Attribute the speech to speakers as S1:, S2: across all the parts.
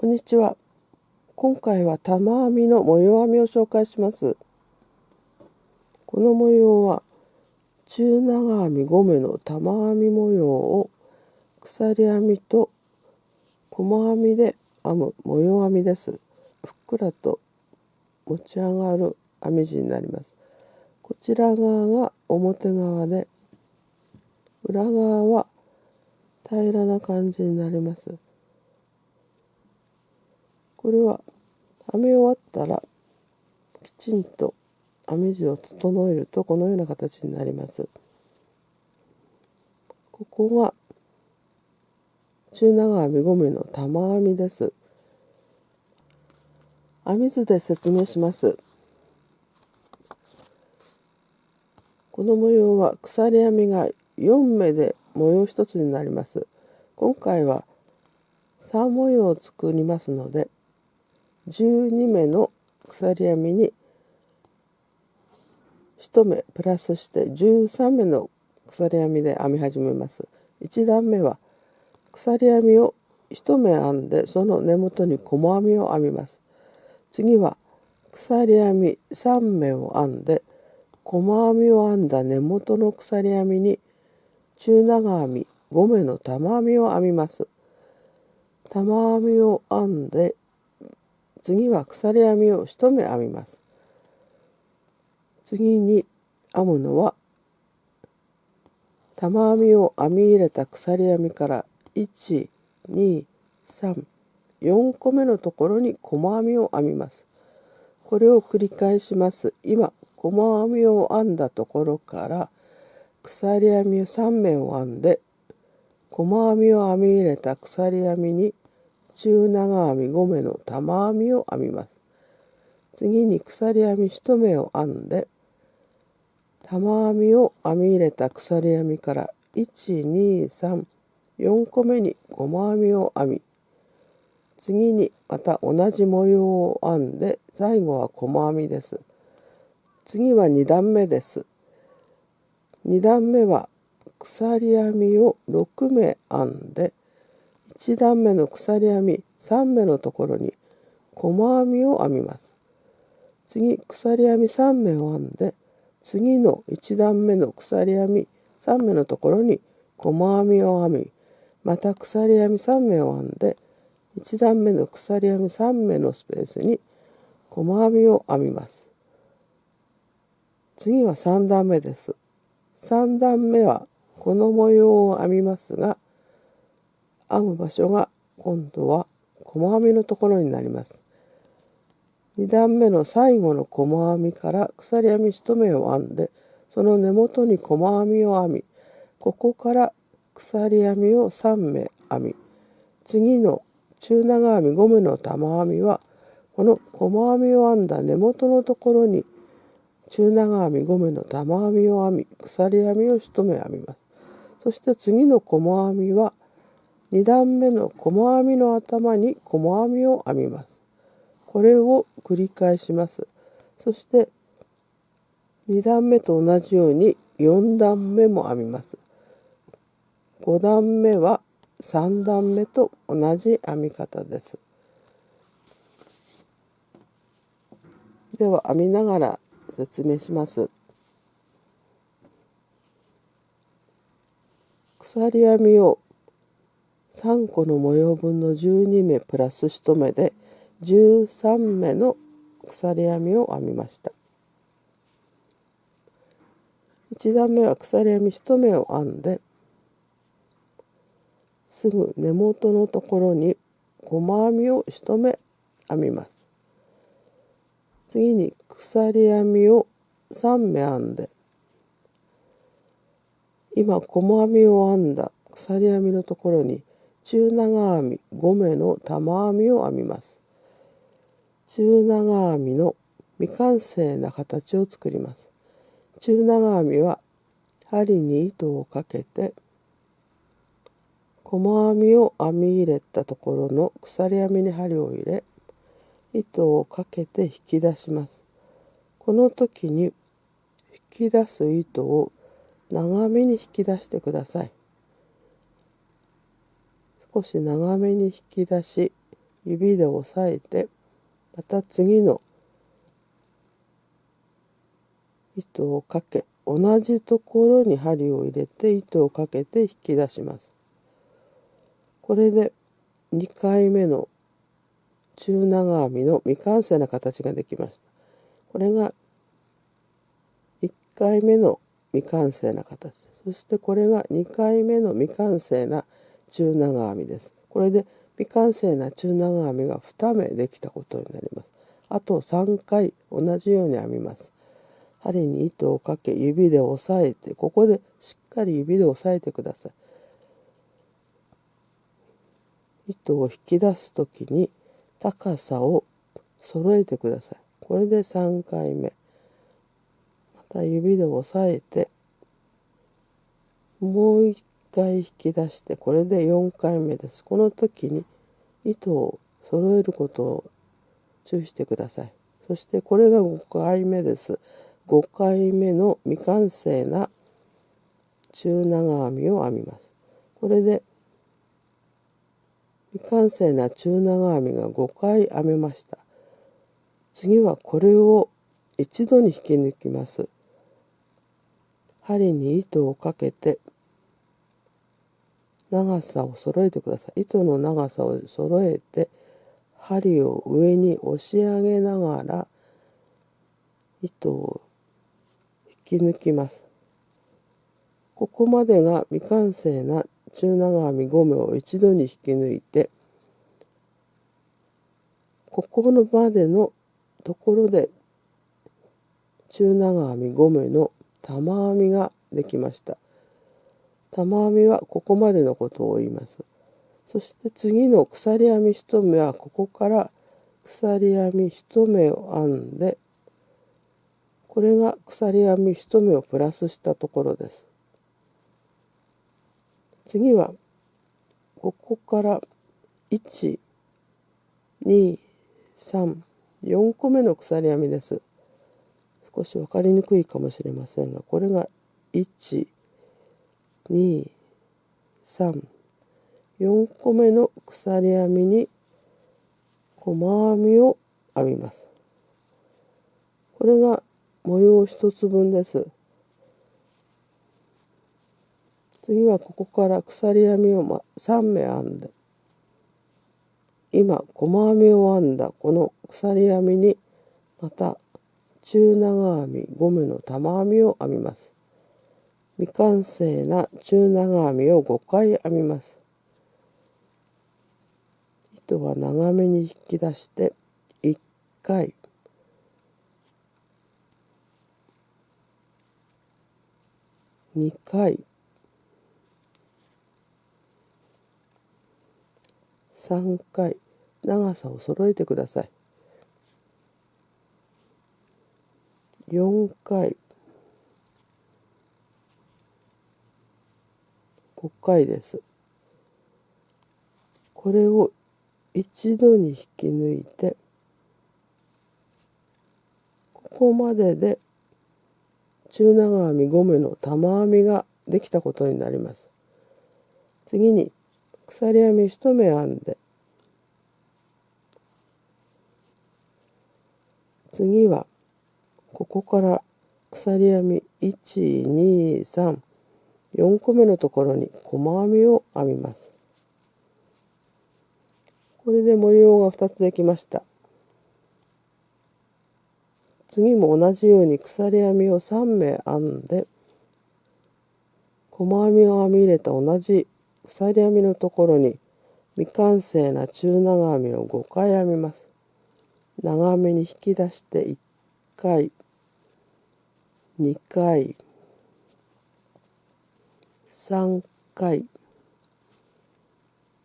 S1: こんにちは。今回は玉編みの模様編みを紹介します。この模様は中長編み5目の玉編み模様を鎖編みと細編みで編む模様編みです。ふっくらと持ち上がる編み地になります。こちら側が表側で、裏側は平らな感じになります。これは編み終わったらきちんと編み地を整えるとこのような形になります。ここが中長編み5目の玉編みです。編み図で説明します。この模様は鎖編みが4目で模様1つになります。今回は3模様を作りますので、12目の鎖編みに1目プラスして13目の鎖編みで編み始めます。1段目は鎖編みを1目編んで、その根元に細編みを編みます。次は鎖編み3目を編んで、細編みを編んだ根元の鎖編みに中長編み5目の玉編みを編みます。玉編みを編んで、次は鎖編みを1目編みます。次に編むのは玉編みを編み入れた鎖編みから1、2、3、4個目のところに細編みを編みます。これを繰り返します。今、細編みを編んだところから鎖編み3目を編んで、細編みを編み入れた鎖編みに中長編み5目の玉編みを編みます。次に鎖編み1目を編んで、玉編みを編み入れた鎖編みから1、2、3、4個目に細編みを編み、次にまた同じ模様を編んで、最後は細編みです。次は2段目です。2段目は鎖編みを6目編んで、1段目の鎖編み3目のところに細編みを編みます。次、鎖編み3目を編んで、次の1段目の鎖編み3目のところに細編みを編み、また鎖編み3目を編んで、1段目の鎖編み3目のスペースに細編みを編みます。次は3段目です。3段目はこの模様を編みますが、編む場所が今度は細編みのところになります。2段目の最後の細編みから鎖編み1目を編んで、その根元に細編みを編み、ここから鎖編みを3目編み、次の中長編み5目の玉編みは、この細編みを編んだ根元のところに中長編み5目の玉編みを編み、鎖編みを1目編みます。そして次の細編みは2段目の細編みの頭に細編みを編みます。これを繰り返します。そして2段目と同じように4段目も編みます。5段目は3段目と同じ編み方です。では編みながら説明します。鎖編みを3個の模様分の12目プラス1目で13目の鎖編みを編みました。1段目は鎖編み1目を編んで、すぐ根元のところに細編みを1目編みます。次に鎖編みを3目編んで、今細編みを編んだ鎖編みのところに中長編み5目の玉編みを編みます。中長編みの未完成な形を作ります。中長編みは針に糸をかけて、細編みを編み入れたところの鎖編みに針を入れ、糸をかけて引き出します。この時に引き出す糸を長めに引き出してください。少し長めに引き出し、指で押さえて、また次の糸をかけ、同じところに針を入れて糸をかけて引き出します。これで2回目の中長編みの未完成な形ができました。これが1回目の未完成な形。そしてこれが2回目の未完成な中長編みです。これで未完成な中長編みが2目できたことになります。あと3回同じように編みます。針に糸をかけ、指で押さえて、ここでしっかり指で押さえてください。糸を引き出すときに高さを揃えてください。これで3回目。また指で押さえて、もう1回引き出して、これで4回目です。この時に糸を揃えることを注意してください。そしてこれが5回目です。5回目の未完成な中長編みを編みます。これで未完成な中長編みが5回編めました。次はこれを一度に引き抜きます。針に糸をかけて長さを揃えてください。糸の長さを揃えて針を上に押し上げながら糸を引き抜きます。ここまでが未完成な中長編み5目を一度に引き抜いて、ここのまでのところで中長編み5目の玉編みができました。玉編みはここまでのことを言います。そして次の鎖編み1目はここから鎖編み1目を編んで、これが鎖編み1目をプラスしたところです。次はここから1、2、3、4個目の鎖編みです。少し分かりにくいかもしれませんが、これが1、2、3、4個目の鎖編みに細編みを編みます。これが模様1つ分です。次はここから鎖編みを3目編んで、今細編みを編んだこの鎖編みにまた中長編み5目の玉編みを編みます。未完成な中長編みを5回編みます。糸は長めに引き出して1回、2回、3回、長さを揃えてください。4回、5回です。これを一度に引き抜いて、ここまでで中長編み5目の玉編みができたことになります。次に鎖編み1目編んで、次はここから鎖編み1、2、3、4個目のところに細編みを編みます。これで模様が2つできました。次も同じように鎖編みを3目編んで、細編みを編み入れた同じ鎖編みのところに未完成な中長編みを5回編みます。長めに引き出して1回、2回、3回、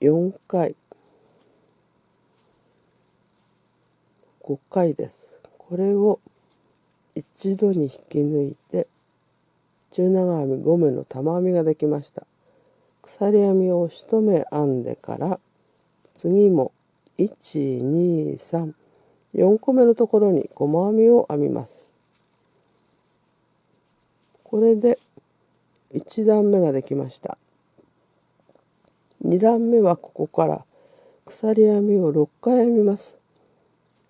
S1: 4回、5回です。これを一度に引き抜いて中長編み5目の玉編みができました。鎖編みを1目編んでから次も1、2、3、4個目のところに細編みを編みます。これで1段目ができました。2段目はここから鎖編みを6回編みます。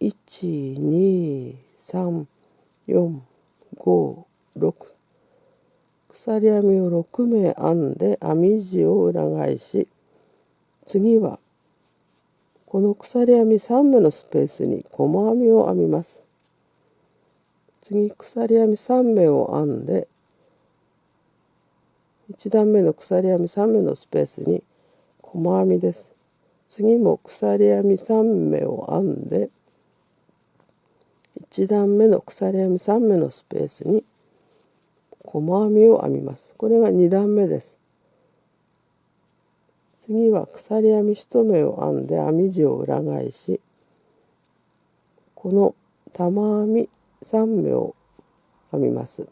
S1: 1、2、3、4、5、6。鎖編みを6目編んで編み地を裏返し、次はこの鎖編み3目のスペースに細編みを編みます。次、鎖編み3目を編んで、1段目の鎖編み3目のスペースに細編みです。次も鎖編み3目を編んで、1段目の鎖編み3目のスペースに細編みを編みます。これが2段目です。次は鎖編み1目を編んで編み地を裏返し、この玉編み3目を編みます。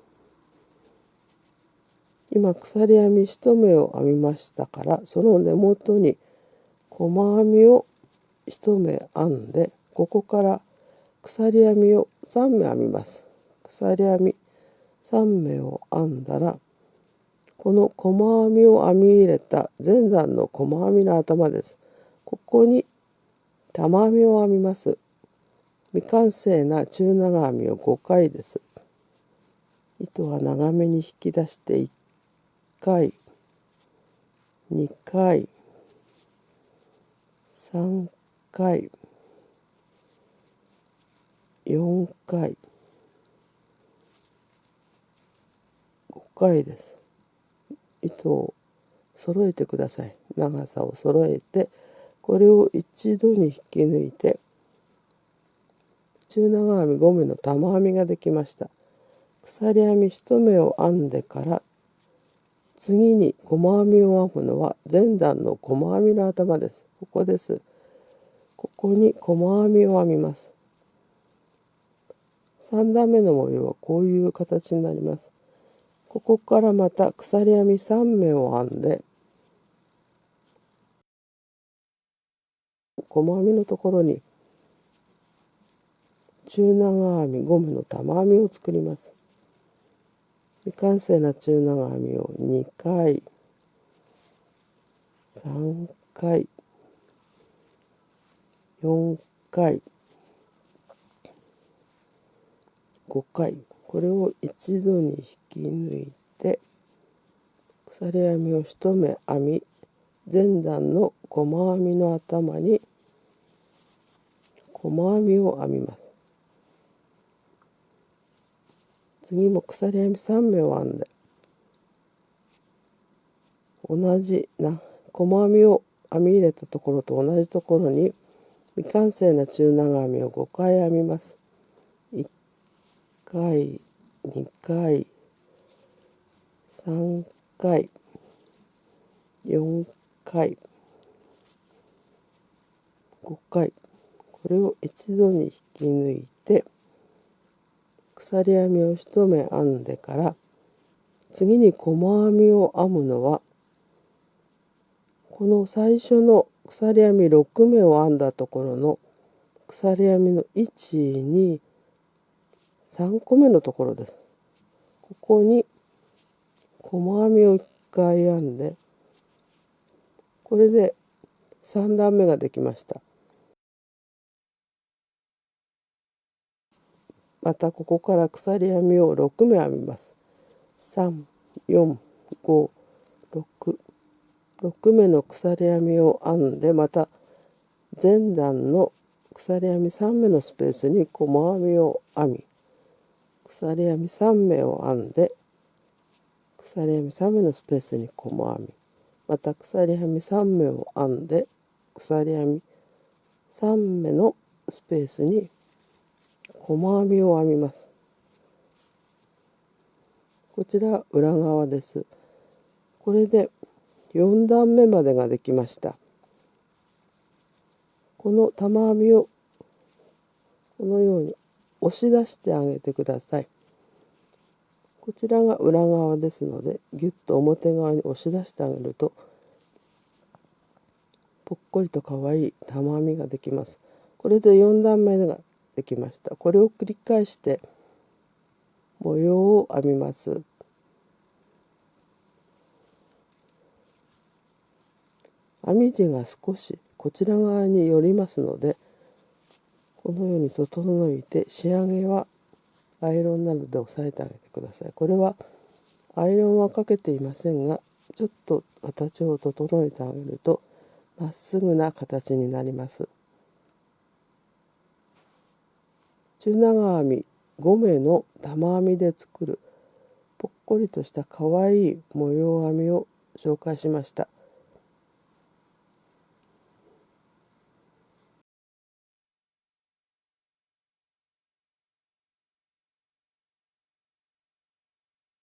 S1: 今鎖編み1目を編みましたから、その根元に細編みを1目編んで、ここから鎖編みを3目編みます。鎖編み3目を編んだら、この細編みを編み入れた前段の細編みの頭です。ここに玉編みを編みます。未完成な中長編みを5回です。糸は長めに引き出して1回、2回、3回、4回、5回です。糸を揃えてください。長さを揃えて、これを一度に引き抜いて、中長編み5目の玉編みができました。鎖編み1目を編んでから、次に細編みを編むのは前段の細編みの頭です。ここです。ここに細編みを編みます。3段目の模様はこういう形になります。ここからまた鎖編み3目を編んで、細編みのところに中長編み5目の玉編みを作ります。未完成な中長編みを2回、3回、4回、5回、これを一度に引き抜いて、鎖編みを1目編み、前段の細編みの頭に細編みを編みます。次も鎖編み3目を編んで、同じな細編みを編み入れたところと同じところに未完成な中長編みを5回編みます。1回、2回、3回、4回、5回、これを一度に引き抜いて、鎖編みを1目編んでから、次に細編みを編むのは、この最初の鎖編み6目を編んだところの鎖編みの1、2、3個目のところです。ここに細編みを1回編んで、これで3段目ができました。またここから鎖編みを6目編みます。3、4、5、6、6目の鎖編みを編んで、また前段の鎖編み3目のスペースに細編みを編み、鎖編み3目を編んで、鎖編み3目のスペースに細編み、また鎖編み3目を編んで、鎖編み3目のスペースに細編みを編みます。こちら裏側です。これで4段目までができました。この玉編みをこのように押し出してあげてください。こちらが裏側ですので、ぎゅっと表側に押し出してあげると、ぽっこりと可愛い玉編みができます。これで4段目ができました。これを繰り返して模様を編みます。編み地が少しこちら側に寄りますので、このように整えて、仕上げはアイロンなどで押さえてあげてください。これはアイロンはかけていませんが、ちょっと形を整えてあげるとまっすぐな形になります。中長編み5目の玉編みで作るぽっこりとしたかわいい模様編みを紹介しました。